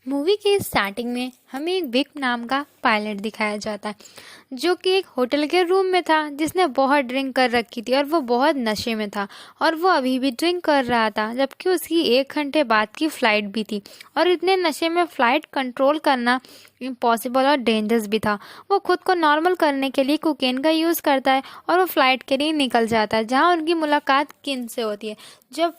Movie के starting में हमें एक विप नाम का पायलट दिखाया जाता है जो कि एक होटल के रूम में था, जिसने बहुत ड्रिंक कर रखी थी और वो बहुत नशे में था और वो अभी भी ड्रिंक कर रहा था, जबकि उसकी 1 घंटे बाद की फ़्लाइट भी थी और इतने नशे में फ़्लाइट कंट्रोल करना इम्पॉसिबल और डेंजरस भी था। वो खुद को नॉर्मल करने के लिए कोकेन का यूज़ करता है और वो फ़्लाइट के लिए निकल जाता है, जहाँ उनकी मुलाकात किन से होती है। जब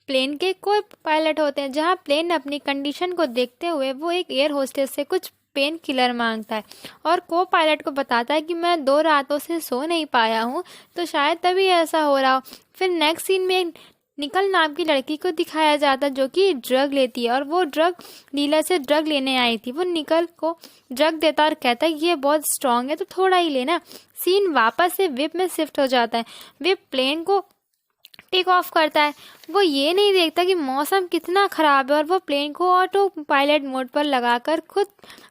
प्लेन के कोई पायलट होते हैं, जहां प्लेन अपनी कंडीशन को देखते हुए वो एक एयर होस्टेस से कुछ पेन किलर मांगता है और को पायलट को बताता है कि मैं 2 रातों से सो नहीं पाया हूँ, तो शायद तभी ऐसा हो रहा हो। फिर नेक्स्ट सीन में एक निकल नाम की लड़की को दिखाया जाता है जो कि ड्रग लेती है और वो ड्रग डीलर से ड्रग लेने आई थी। वो निकल को ड्रग देता और कहता है ये बहुत स्ट्रांग है तो थोड़ा ही लेना। सीन वापस से विप में शिफ्ट हो जाता है। विप प्लेन को टेक ऑफ करता है। वो ये नहीं देखता कि मौसम कितना ख़राब है और वो प्लेन को ऑटो पायलट मोड पर लगाकर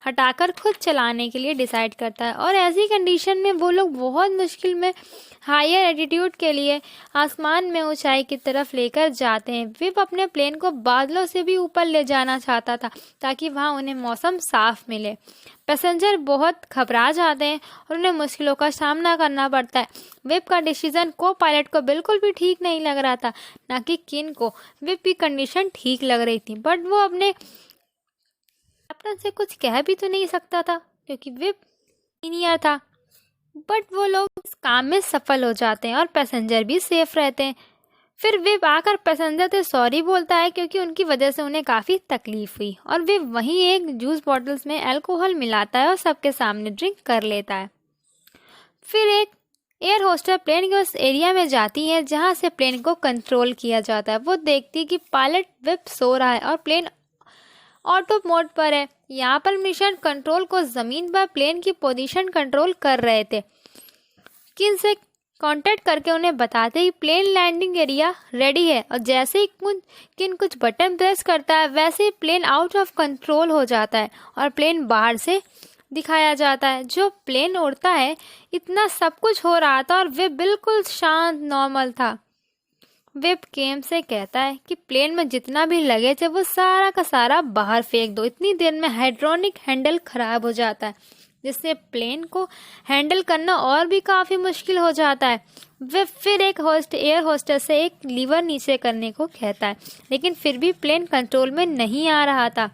हटाकर खुद चलाने के लिए डिसाइड करता है। और ऐसी कंडीशन में वो लोग बहुत मुश्किल में हायर एल्टीट्यूड के लिए आसमान में ऊंचाई की तरफ लेकर जाते हैं। विप अपने प्लेन को बादलों से भी ऊपर ले जाना चाहता था ताकि वहाँ उन्हें मौसम साफ मिले। पैसेंजर बहुत घबरा जाते हैं और उन्हें मुश्किलों का सामना करना पड़ता है। विप का डिसीजन को पायलट को बिल्कुल भी ठीक नहीं लग रहा था, ना कि किन को। विप की कंडीशन ठीक लग रही थी, बट वो अपने कैप्टन से कुछ कह भी तो नहीं सकता था क्योंकि विप सीनियर था। बट वो लोग इस काम में सफल हो जाते हैं और पैसेंजर भी सेफ रहते हैं। फिर विप आकर पैसेंजर से सॉरी बोलता है क्योंकि उनकी वजह से उन्हें काफ़ी तकलीफ हुई और विप वहीं एक जूस बॉटल्स में अल्कोहल मिलाता है और सबके सामने ड्रिंक कर लेता है। फिर एक एयर होस्टर प्लेन के उस एरिया में जाती है जहां से प्लेन को कंट्रोल किया जाता है। वो देखती है कि पायलट विप सो रहा है और प्लेन ऑटो मोड पर है। यहाँ पर मिशन कंट्रोल को ज़मीन पर प्लेन की पोजीशन कंट्रोल कर रहे थे। किन से कांटेक्ट करके उन्हें बताते ही प्लेन लैंडिंग एरिया रेडी है और जैसे ही किन कुछ बटन प्रेस करता है वैसे ही प्लेन आउट ऑफ कंट्रोल हो जाता है और प्लेन बाहर से दिखाया जाता है। जो प्लेन उड़ता है, इतना सब कुछ हो रहा था और वे बिल्कुल शांत नॉर्मल था। विप केम से कहता है कि प्लेन में जितना भी लगेज है वो सारा का सारा बाहर फेंक दो। इतनी देर में हाइड्रोलिक हैंडल खराब हो जाता है जिससे प्लेन को हैंडल करना और भी काफ़ी मुश्किल हो जाता है। वे फिर एक एयर होस्टेस से एक लीवर नीचे करने को कहता है, लेकिन फिर भी प्लेन कंट्रोल में नहीं आ रहा था।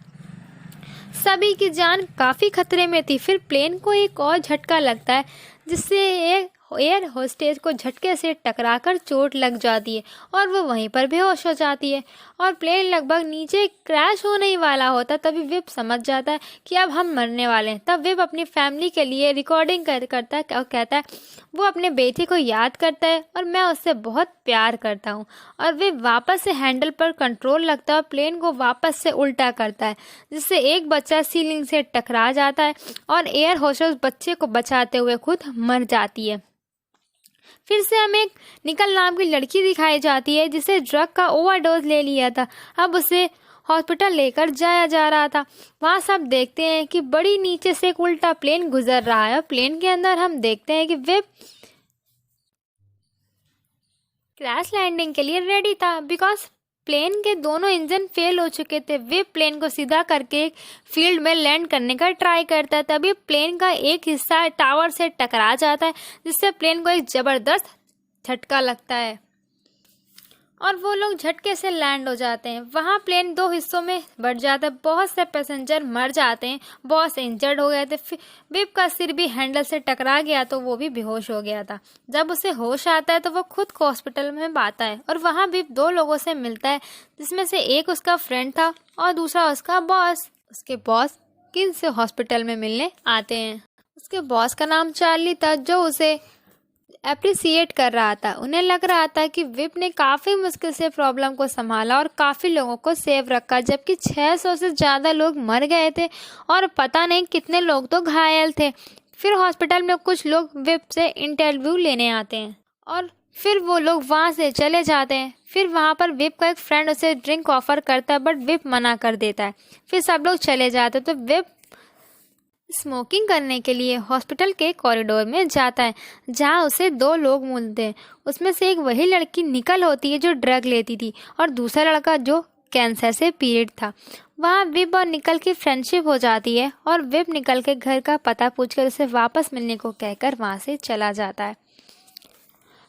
सभी की जान काफ़ी खतरे में थी। फिर प्लेन को एक और झटका लगता है जिससे एक एयर होस्टेस को झटके से टकराकर चोट लग जाती है और वो वहीं पर बेहोश हो जाती है और प्लेन लगभग नीचे क्रैश होने ही वाला होता। तभी विप समझ जाता है कि अब हम मरने वाले हैं। तब विप अपनी फैमिली के लिए रिकॉर्डिंग करता है और कहता है वो अपने बेटे को याद करता है और मैं उससे बहुत प्यार करता हूँ। और विप वापस से हैंडल पर कंट्रोल लगता है और प्लेन को वापस से उल्टा करता है जिससे एक बच्चा सीलिंग से टकरा जाता है और एयर होस्टेस बच्चे को बचाते हुए खुद मर जाती है। फिर से हमें एक निकल नाम की लड़की दिखाई जाती है जिसे ड्रग का ओवरडोज ले लिया था। अब उसे हॉस्पिटल लेकर जाया जा रहा था। वहाँ सब देखते हैं कि बड़ी नीचे से एक उल्टा प्लेन गुजर रहा है और प्लेन के अंदर हम देखते हैं कि विप क्रैश लैंडिंग के लिए रेडी था बिकॉज प्लेन के दोनों इंजन फेल हो चुके थे। वे प्लेन को सीधा करके एक फील्ड में लैंड करने का ट्राई करता है। तभी प्लेन का एक हिस्सा टावर से टकरा जाता है जिससे प्लेन को एक जबरदस्त झटका लगता है और वो लोग झटके से लैंड हो जाते हैं। वहाँ प्लेन 2 हिस्सों में बढ़ जाता है। बहुत से पैसेंजर मर जाते हैं, बहुत से इंजर्ड हो गए थे। विप का सिर भी हैंडल से टकरा गया तो वो भी बेहोश हो गया था। जब उसे होश आता है तो वो खुद को हॉस्पिटल में पाता है और वहाँ विप 2 लोगों से मिलता है जिसमें से एक उसका फ्रेंड था और दूसरा उसका बॉस। उसके बॉस किन से हॉस्पिटल में मिलने आते हैं। उसके बॉस का नाम चार्ली था जो उसे अप्रिसिएट कर रहा था। उन्हें लग रहा था कि विप ने काफ़ी मुश्किल से प्रॉब्लम को संभाला और काफ़ी लोगों को सेव रखा, जबकि 600 से ज़्यादा लोग मर गए थे और पता नहीं कितने लोग तो घायल थे। फिर हॉस्पिटल में कुछ लोग विप से इंटरव्यू लेने आते हैं और फिर वो लोग वहाँ से चले जाते हैं। फिर वहाँ पर विप का एक फ्रेंड उसे ड्रिंक ऑफर करता है बट विप मना कर देता है। फिर सब लोग चले जाते हैं तो विप स्मोकिंग करने के लिए हॉस्पिटल के कॉरिडोर में जाता है जहां उसे 2 लोग मिलते हैं। उसमें से एक वही लड़की निकल होती है जो ड्रग लेती थी और दूसरा लड़का जो कैंसर से पीड़ित था। वहाँ विप और निकल की फ्रेंडशिप हो जाती है और विप निकल के घर का पता पूछकर उसे वापस मिलने को कहकर वहाँ से चला जाता है।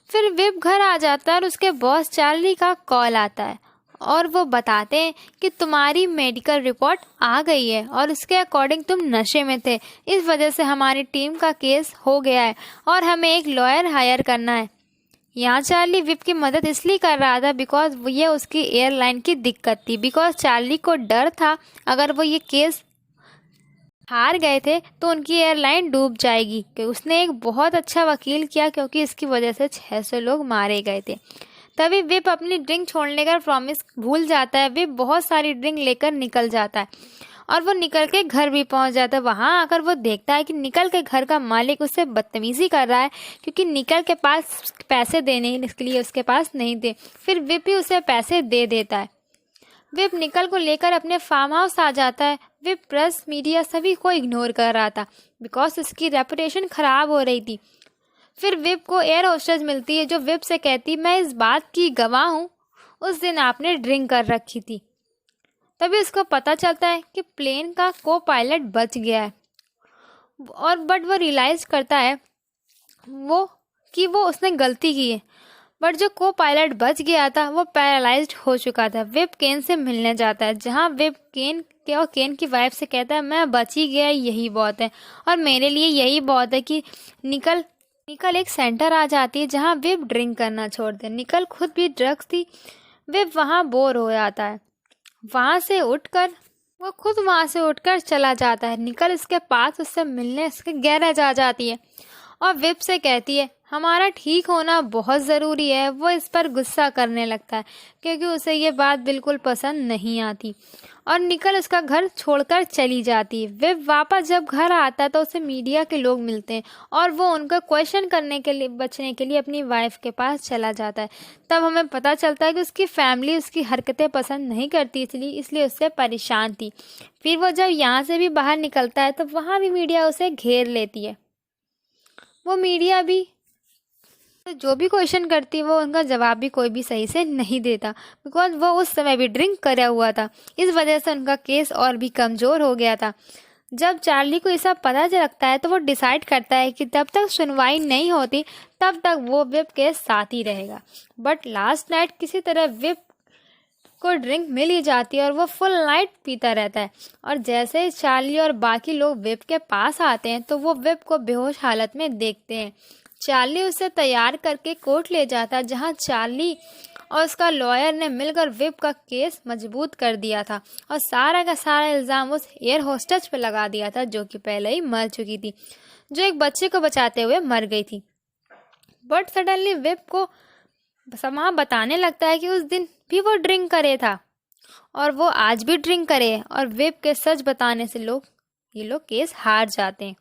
फिर विप घर आ जाता है और उसके बॉस चार्ली का कॉल आता है और वो बताते हैं कि तुम्हारी मेडिकल रिपोर्ट आ गई है और उसके अकॉर्डिंग तुम नशे में थे, इस वजह से हमारी टीम का केस हो गया है और हमें एक लॉयर हायर करना है। यहाँ चार्ली विप की मदद इसलिए कर रहा था बिकॉज ये उसकी एयरलाइन की दिक्कत थी, बिकॉज चार्ली को डर था अगर वो ये केस हार गए थे तो उनकी एयरलाइन डूब जाएगी। कि उसने एक बहुत अच्छा वकील किया क्योंकि इसकी वजह से 600 लोग मारे गए थे। तभी विप अपनी ड्रिंक छोड़ने का प्रॉमिस भूल जाता है। विप बहुत सारी ड्रिंक लेकर निकल जाता है और वो निकल के घर भी पहुंच जाता है। वहां आकर वो देखता है कि निकल के घर का मालिक उससे बदतमीजी कर रहा है क्योंकि निकल के पास पैसे देने के लिए उसके पास नहीं थे। फिर विप भी उसे पैसे दे देता है। विप निकल को लेकर अपने फार्म हाउस आ जाता है। विप प्रेस मीडिया सभी को इग्नोर कर रहा था बिकॉज उसकी रेपुटेशन खराब हो रही थी। फिर विप को एयर होस्टेस मिलती है जो विप से कहती मैं इस बात की गवाह हूँ उस दिन आपने ड्रिंक कर रखी थी। तभी उसको पता चलता है कि प्लेन का को पायलट बच गया है और बट वो रियलाइज करता है वो उसने गलती की है। बट जो को पायलट बच गया था वो पैरालाइज्ड हो चुका था। विप केन से मिलने जाता है जहां विप केन की वाइफ से कहता है मैं बच ही गया, यही बहुत है और मेरे लिए यही बहुत है कि निकल एक सेंटर आ जाती है जहां विप ड्रिंक करना छोड़ दे। निकल खुद भी ड्रग्स थी। विप वहां बोर हो जाता है। वहां से उठकर चला जाता है। निकल इसके पास उससे मिलने इसके गैरेज आ जाती है और विप से कहती है हमारा ठीक होना बहुत ज़रूरी है। वो इस पर गुस्सा करने लगता है क्योंकि उसे ये बात बिल्कुल पसंद नहीं आती और निकल उसका घर छोड़कर चली जाती है। विप वापस जब घर आता है तो उसे मीडिया के लोग मिलते हैं और वो उनको क्वेश्चन करने के लिए बचने के लिए अपनी वाइफ के पास चला जाता है। तब हमें पता चलता है कि उसकी फैमिली उसकी हरकतें पसंद नहीं करती इसलिए उससे परेशान थी। फिर वो जब यहाँ से भी बाहर निकलता है तो वहाँ भी मीडिया उसे घेर लेती है। वो मीडिया भी जो भी क्वेश्चन करती है वो उनका जवाब भी कोई भी सही से नहीं देता बिकॉज वो उस समय भी ड्रिंक करा हुआ था। इस वजह से उनका केस और भी कमज़ोर हो गया था। जब चार्ली को ये सब पता लगता है तो वो डिसाइड करता है कि जब तक सुनवाई नहीं होती तब तक वो विप के साथ ही रहेगा। बट लास्ट नाइट किसी तरह विप को ड्रिंक मिल ही जाती है और वो फुल नाइट पीता रहता है और जैसे ही चार्ली और बाकी लोग विप के पास आते हैं तो वो विप को बेहोश हालत में देखते हैं। चार्ली उसे तैयार करके कोर्ट ले जाता है जहां चार्ली और उसका लॉयर ने मिलकर विप का केस मजबूत कर दिया था और सारा का सारा इल्ज़ाम उस एयर होस्टेस पे लगा दिया था जो कि पहले ही मर चुकी थी, जो एक बच्चे को बचाते हुए मर गई थी। बट सडनली विप को वहाँ बताने लगता है कि उस दिन भी वो ड्रिंक करे था और वो आज भी ड्रिंक करे और विप के सच बताने से ये लोग केस हार जाते हैं।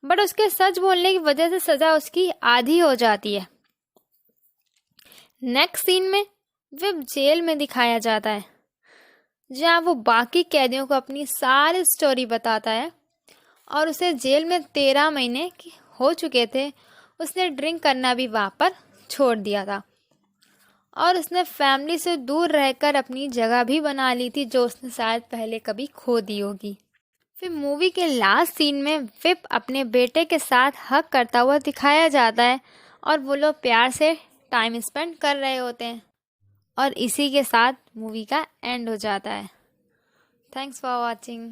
बट उसके सच बोलने की वजह से सजा उसकी आधी हो जाती है। नेक्स्ट सीन में विप जेल में दिखाया जाता है जहाँ वो बाकी कैदियों को अपनी सारी स्टोरी बताता है और उसे जेल में 13 महीने हो चुके थे। उसने ड्रिंक करना भी वहाँ पर छोड़ दिया था और उसने फैमिली से दूर रहकर अपनी जगह भी बना ली थी जो उसने शायद पहले कभी खो दी होगी। फिर मूवी के लास्ट सीन में विप अपने बेटे के साथ हग करता हुआ दिखाया जाता है और वो लोग प्यार से टाइम स्पेंड कर रहे होते हैं और इसी के साथ मूवी का एंड हो जाता है। Thanks for watching.